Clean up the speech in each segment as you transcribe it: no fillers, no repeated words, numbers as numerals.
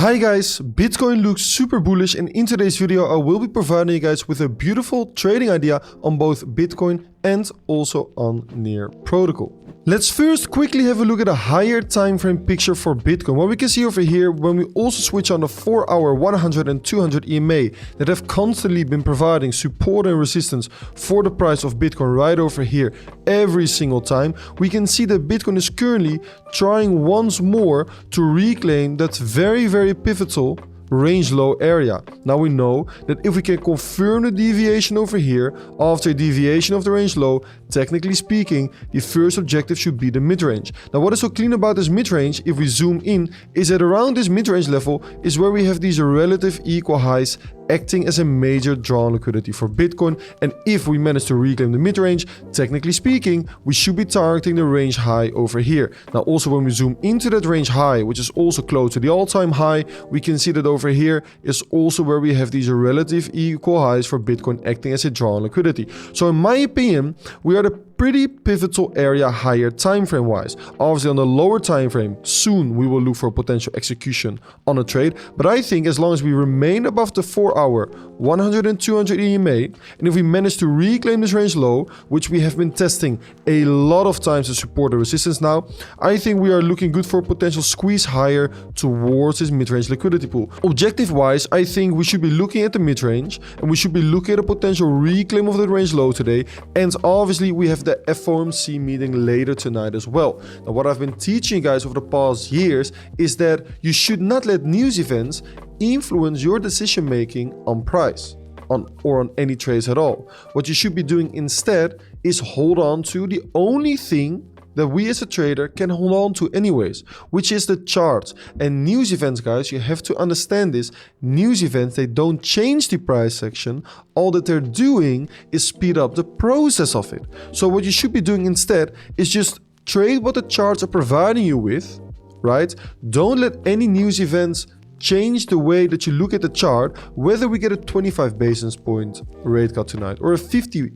Hi guys, Bitcoin looks super bullish, and in today's video I will be providing you guys with a beautiful trading idea on both Bitcoin and also on Near protocol. Let's first quickly have a look at a higher time frame picture for Bitcoin. What we can see over here when we also switch on the 4-hour 100 and 200 EMA that have constantly been providing support and resistance for the price of Bitcoin right over here every single time, we can see that Bitcoin is currently trying once more to reclaim that very pivotal range low area. Now we know that if we can confirm the deviation over here after a deviation of the range low, technically speaking, the first objective should be the mid-range. Now what is so clean about this mid-range, if we zoom in, is that around this mid-range level is where we have these relative equal highs acting as a major draw on liquidity for Bitcoin. And if we manage to reclaim the mid-range, technically speaking, we should be targeting the range high over here. Now also when we zoom into that range high, which is also close to the all-time high, we can see that over here is also where we have these relative equal highs for Bitcoin acting as a draw on liquidity. So in my opinion, we are the pretty pivotal area higher time frame wise. Obviously on the lower time frame, soon we will look for potential execution on a trade, but I think as long as we remain above the 4-hour 100 and 200 EMA, and if we manage to reclaim this range low, which we have been testing a lot of times to support the resistance now, I think we are looking good for a potential squeeze higher towards this mid-range liquidity pool. Objective wise, I think we should be looking at the mid-range, and we should be looking at a potential reclaim of that range low today, and obviously we have the Fomc meeting later tonight as well. Now what I've been teaching you guys over the past years is that you should not let news events influence your decision making on price or on any trades at all. What you should be doing instead is hold on to the only thing that we as a trader can hold on to anyways, which is the charts. And news events, guys, you have to understand this. News events, they don't change the price action. All that they're doing is speed up the process of it. So what you should be doing instead is just trade what the charts are providing you with, right? Don't let any news events change the way that you look at the chart, whether we get a 25 basis point rate cut tonight or a 50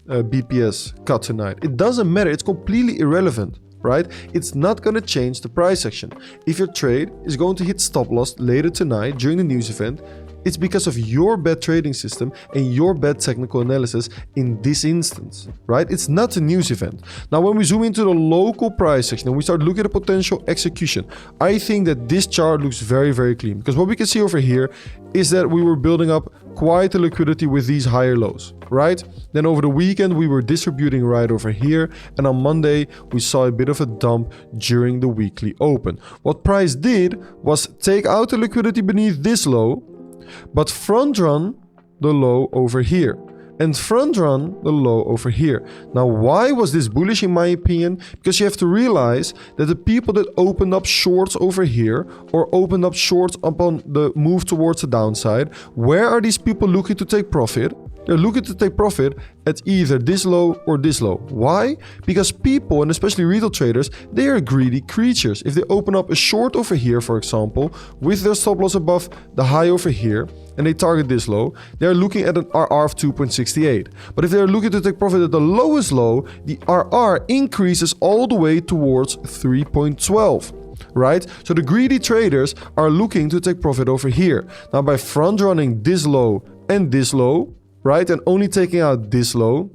BPS cut tonight. It doesn't matter. It's completely irrelevant, right? It's not going to change the price action. If your trade is going to hit stop loss later tonight during the news event, it's because of your bad trading system and your bad technical analysis in this instance, right? It's not a news event. Now, when we zoom into the local price section and we start looking at a potential execution, I think that this chart looks very clean, because what we can see over here is that we were building up quite a liquidity with these higher lows, right? Then over the weekend, we were distributing right over here. And on Monday, we saw a bit of a dump during the weekly open. What price did was take out the liquidity beneath this low, but front run the low over here and front run the low over here. Now, why was this bullish in my opinion? Because you have to realize that the people that opened up shorts over here or opened up shorts upon the move towards the downside, where are these people looking to take profit? They're looking to take profit at either this low or this low. Why? Because people, and especially retail traders, they are greedy creatures. If they open up a short over here, for example, with their stop loss above the high over here, and they target this low, they're looking at an RR of 2.68. But if they're looking to take profit at the lowest low, the RR increases all the way towards 3.12. Right? So the greedy traders are looking to take profit over here. Now by front running this low and this low, right, and only taking out this low,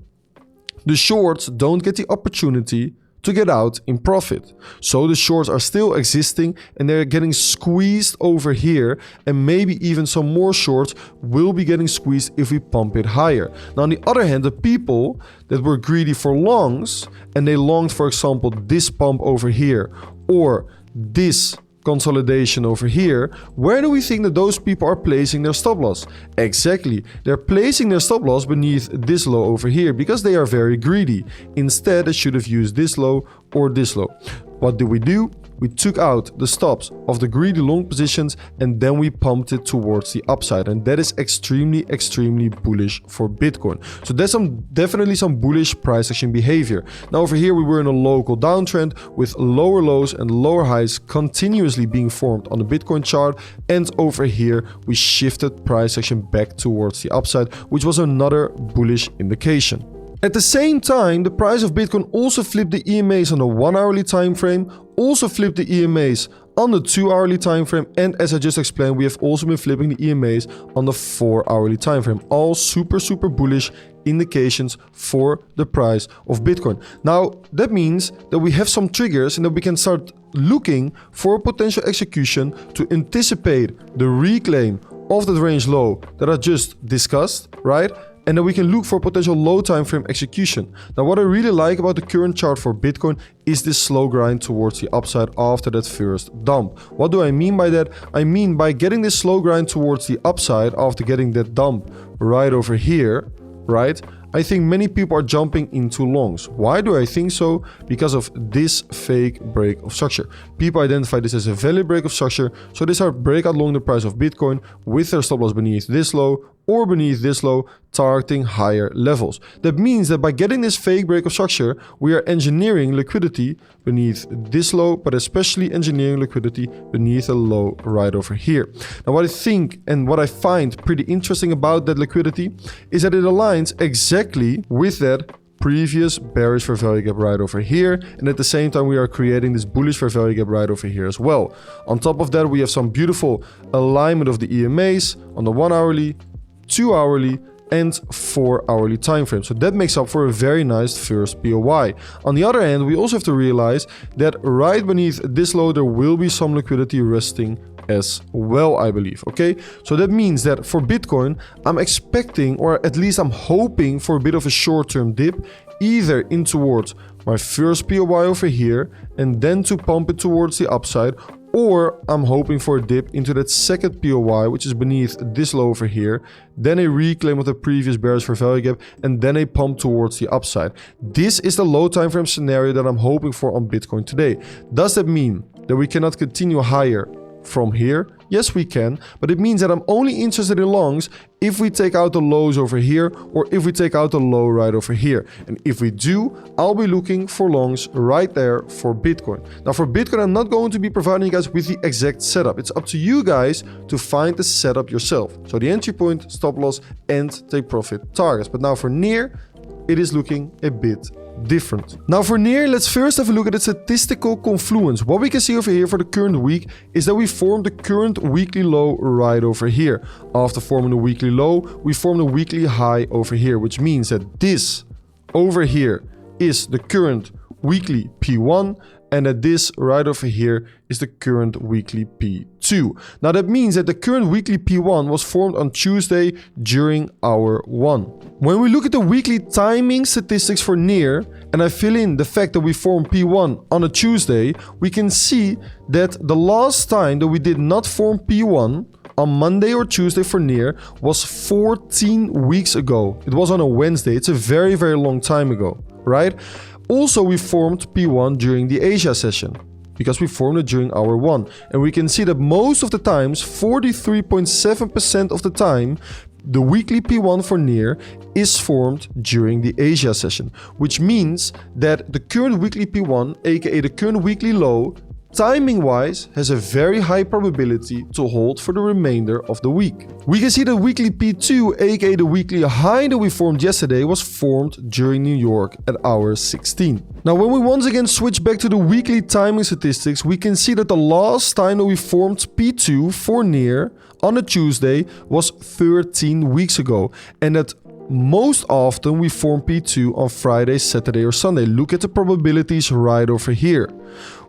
the shorts don't get the opportunity to get out in profit. So the shorts are still existing and they're getting squeezed over here, and maybe even some more shorts will be getting squeezed if we pump it higher. Now on the other hand, the people that were greedy for longs and they longed, for example, this pump over here or this consolidation over here, where do we think that those people are placing their stop loss? Exactly, they're placing their stop loss beneath this low over here because they are very greedy. Instead, they should have used this low or this low. What did we do? We took out the stops of the greedy long positions and then we pumped it towards the upside, and that is extremely bullish for Bitcoin. So that's definitely some bullish price action behavior. Now over here we were in a local downtrend with lower lows and lower highs continuously being formed on the Bitcoin chart, and over here we shifted price action back towards the upside, which was another bullish indication. At the same time, the price of Bitcoin also flipped the EMAs on the 1 hourly time frame, also flipped the EMAs on the 2-hourly time frame, and as I just explained, we have also been flipping the EMAs on the 4-hourly time frame. All super bullish indications for the price of Bitcoin. Now that means that we have some triggers and that we can start looking for a potential execution to anticipate the reclaim of that range low that I just discussed, right? And then we can look for potential low time frame execution. Now, what I really like about the current chart for Bitcoin is this slow grind towards the upside after that first dump. What do I mean by that? I mean by getting this slow grind towards the upside after getting that dump right over here, right? I think many people are jumping into longs. Why do I think so? Because of this fake break of structure. People identify this as a valid break of structure, so they start breakout long the price of Bitcoin with their stop loss beneath this low or beneath this low, targeting higher levels. That means that by getting this fake break of structure, we are engineering liquidity beneath this low, but especially engineering liquidity beneath a low right over here. Now, what I think and what I find pretty interesting about that liquidity is that it aligns exactly with that previous bearish fair value gap right over here, and at the same time we are creating this bullish fair value gap right over here as well. On top of that, we have some beautiful alignment of the EMAs on the 1-hourly, 2-hourly and 4-hourly time frame. So that makes up for a very nice first POI. On the other hand, we also have to realize that right beneath this low there will be some liquidity resting as well, I believe. Okay, so that means that for Bitcoin, I'm expecting, or at least I'm hoping for a bit of a short-term dip, either in towards my first POI over here and then to pump it towards the upside, or I'm hoping for a dip into that second POI, which is beneath this low over here, then a reclaim of the previous bearish fair value gap, and then a pump towards the upside. This is the low time frame scenario that I'm hoping for on Bitcoin today. Does that mean that we cannot continue higher from here? Yes, we can, but it means that I'm only interested in longs if we take out the lows over here or if we take out the low right over here. And if we do, I'll be looking for longs right there for Bitcoin. Now for Bitcoin, I'm not going to be providing you guys with the exact setup. It's up to you guys to find the setup yourself. So the entry point, stop loss, and take profit targets. But now for NEAR, it is looking a bit different. Now for NEAR, let's first have a look at the statistical confluence. What we can see over here for the current week is that we formed the current weekly low right over here. After forming the weekly low, we formed a weekly high over here, which means that this over here is the current weekly P1 and that this right over here is the current weekly P2. Now that means that the current weekly P1 was formed on Tuesday during hour 1. When we look at the weekly timing statistics for NEAR, and I fill in the fact that we formed P1 on a Tuesday, we can see that the last time that we did not form P1 on Monday or Tuesday for NEAR was 14 weeks ago. It was on a Wednesday. It's a very long time ago, right? Also, we formed P1 during the Asia session because we formed it during hour 1. And we can see that most of the times, 43.7% of the time, the weekly P1 for NEAR is formed during the Asia session, which means that the current weekly P1, aka the current weekly low, timing-wise has a very high probability to hold for the remainder of the week. We can see that weekly P2, aka the weekly high that we formed yesterday, was formed during New York at hour 16. Now when we once again switch back to the weekly timing statistics, we can see that the last time that we formed P2 for NEAR on a Tuesday was 13 weeks ago, and that most often we form P2 on Friday, Saturday or Sunday. Look at the probabilities right over here.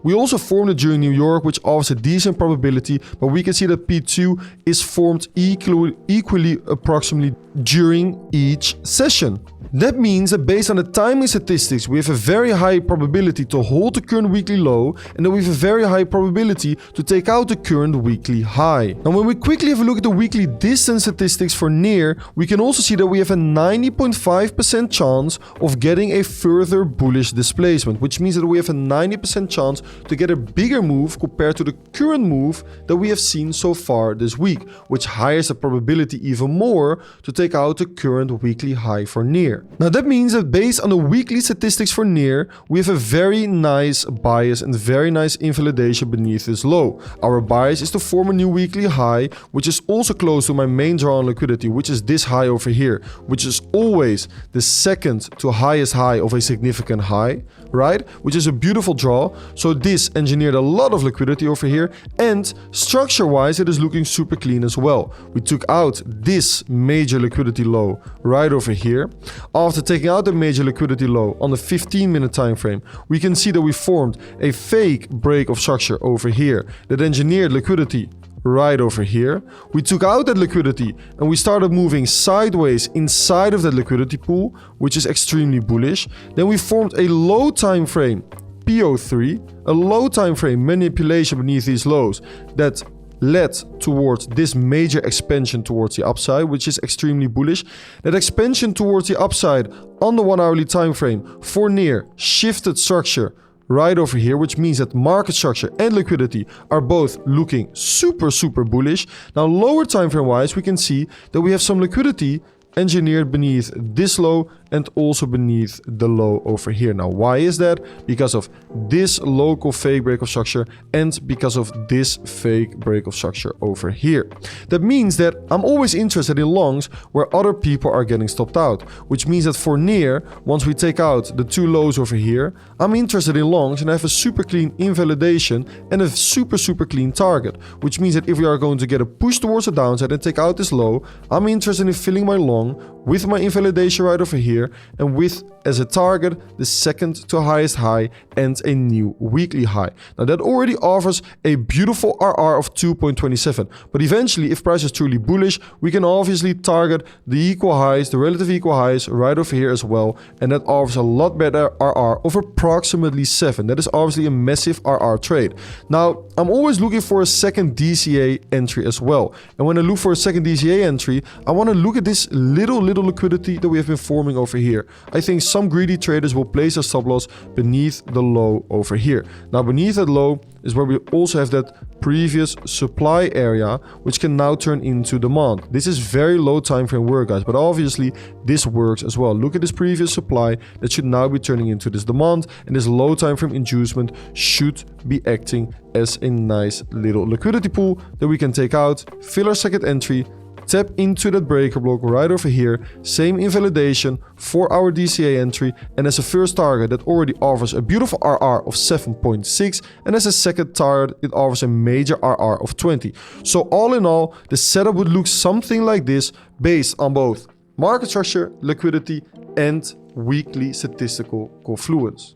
We also formed it during New York, which offers a decent probability, but we can see that P2 is formed equally approximately during each session. That means that based on the timing statistics, we have a very high probability to hold the current weekly low, and that we have a very high probability to take out the current weekly high. Now, when we quickly have a look at the weekly distance statistics for NEAR, we can also see that we have a 90.5% chance of getting a further bullish displacement, which means that we have a 90% chance to get a bigger move compared to the current move that we have seen so far this week, which higher the probability even more to take out the current weekly high for NEAR. Now that means that based on the weekly statistics for NEAR, we have a very nice bias and very nice invalidation beneath this low. Our bias is to form a new weekly high, which is also close to my main draw on liquidity, which is this high over here, which is always the second to highest high of a significant high, right? Which is a beautiful draw. So this engineered a lot of liquidity over here, and structure-wise, it is looking super clean as well. We took out this major liquidity low right over here. After taking out the major liquidity low on the 15-minute time frame, we can see that we formed a fake break of structure over here that engineered liquidity right over here. We took out that liquidity and we started moving sideways inside of that liquidity pool, which is extremely bullish. Then we formed a low time frame PO3, a low time frame manipulation beneath these lows that led towards this major expansion towards the upside, which is extremely bullish. That expansion towards the upside on the 1 hourly time frame for near shifted structure right over here, which means that market structure and liquidity are both looking super bullish. Now, lower time frame wise, we can see that we have some liquidity engineered beneath this low and also beneath the low over here. Now, why is that? Because of this local fake break of structure and because of this fake break of structure over here. That means that I'm always interested in longs where other people are getting stopped out, which means that for near, once we take out the two lows over here, I'm interested in longs and I have a super clean invalidation and a super clean target, which means that if we are going to get a push towards the downside and take out this low, I'm interested in filling my long with my invalidation right over here and with as a target the second to highest high and a new weekly high. Now that already offers a beautiful RR of 2.27, but eventually if price is truly bullish, we can obviously target the equal highs, the relative equal highs right over here as well, and that offers a lot better RR of approximately 7. That is obviously a massive RR trade. Now I'm always looking for a second DCA entry as well, and when I look for a second DCA entry, I want to look at this little liquidity that we have been forming over here. I think some greedy traders will place a stop loss beneath the low over here. Now beneath that low is where we also have that previous supply area, which can now turn into demand. This is very low time frame work, guys, but obviously this works as well. Look at this previous supply that should now be turning into this demand, and this low time frame inducement should be acting as a nice little liquidity pool that we can take out, fill our second entry, tap into that breaker block right over here, same invalidation for our DCA entry, and as a first target that already offers a beautiful RR of 7.6, and as a second target it offers a major RR of 20. So all in all, the setup would look something like this based on both market structure, liquidity, and weekly statistical confluence.